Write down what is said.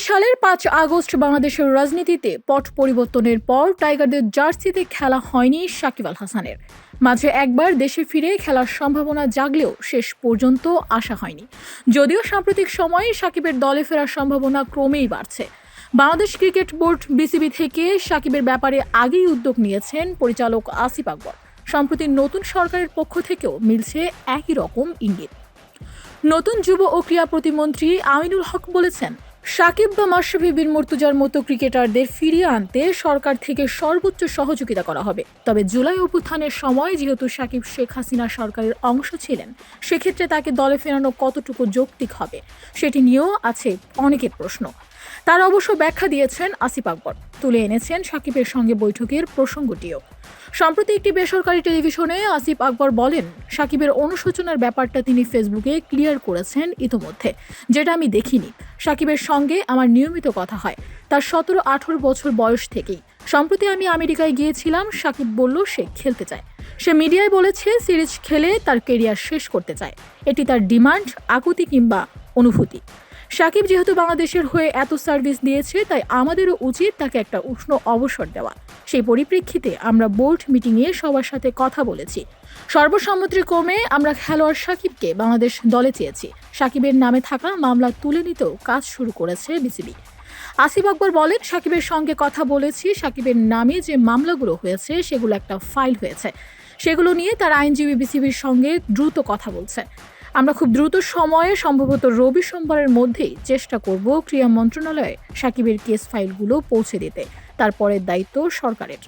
সালের ৫ আগস্ট বাংলাদেশের রাজনীতিতে পট পরিবর্তনের পর টাইগারদের জার্সিতে খেলা হয়নি সাকিব আল হাসানের। মাঝে একবার দেশে ফিরে খেলার সম্ভাবনা জাগলেও শেষ পর্যন্ত আসা হয়নি। যদিও সাম্প্রতিক সময়ে সাকিবের দলে ফেরার সম্ভাবনা ক্রমেই বাড়ছে। বাংলাদেশ ক্রিকেট বোর্ড বিসিবি থেকে সাকিবের ব্যাপারে আগেই উদ্যোগ নিয়েছেন পরিচালক আসিফ আকবর। সম্প্রতি নতুন সরকারের পক্ষ থেকেও মিলছে একই রকম ইঙ্গিত। নতুন যুব ও ক্রীড়া প্রতিমন্ত্রী আমিনুল হক বলেছেন, সাকিব বা মাশরাফি বিন মুর্তজার মতো ক্রিকেটারদের ফিরিয়ে আনতে সরকার থেকে সর্বোচ্চ সহযোগিতা করা হবে। তবে জুলাই অভ্যুত্থানের সময় যেহেতু সাকিব শেখ হাসিনা সরকারের অংশ ছিলেন, সেক্ষেত্রে তাকে দলে ফেরানো কতটুকু যৌক্তিক হবে সেটি নিয়েও আছে অনেকের প্রশ্ন। তার অবশ্য ব্যাখ্যা দিয়েছেন আসিফ আকবর, তুলে এনেছেন সাকিবের সঙ্গে বৈঠকের প্রসঙ্গটিও। সম্প্রতি একটি বেসরকারি টেলিভিশনে আসিফ আকবর বলেন, সাকিবের অনুশোচনার ব্যাপারটা তিনি ফেসবুকে ক্লিয়ার করেছেন ইতোমধ্যে, যেটা আমি দেখিনি। সাকিবের সঙ্গে আমার নিয়মিত কথা হয়, তার 17-18 বছর বয়স থেকেই। সম্প্রতি আমি আমেরিকায় গিয়েছিলাম, সাকিব বলল সে খেলতে চায়। সে মিডিয়ায় বলেছে সিরিজ খেলে তার কেরিয়ার শেষ করতে চায়। এটি তার ডিমান্ড, আকুতি কিংবা অনুভূতি। সাকিব যেহেতু বাংলাদেশের হয়ে এত সার্ভিস দিয়েছে, তাই আমাদেরও উচিত তাকে একটা উষ্ণ অবসর দেওয়া। সেই পরিপ্রেক্ষিতে আমরা বোর্ড মিটিংয়ে সবার সাথে কথা বলেছি। সর্বসম্মতিক্রমে আমরা খেলোয়াড় সাকিবকে বাংলাদেশ দলে চেয়েছি। সাকিবের নামে থাকা মামলা তুলে নিতেও কাজ শুরু করেছে বিসিবি। আসিফ আকবর বলেন, সাকিবের সঙ্গে কথা বলেছি। সাকিবের নামে যে মামলাগুলো হয়েছে সেগুলো একটা ফাইল হয়েছে, সেগুলো নিয়ে তার আইনজীবী বিসিবির সঙ্গে দ্রুত কথা বলছে। আমরা খুব দ্রুত সময়ে, সম্ভবত রবি সোমবারের মধ্যেই চেষ্টা করব ক্রীড়া মন্ত্রণালয়ে সাকিবের কেস ফাইলগুলো পৌঁছে দিতে। তারপরের দায়িত্ব সরকারের।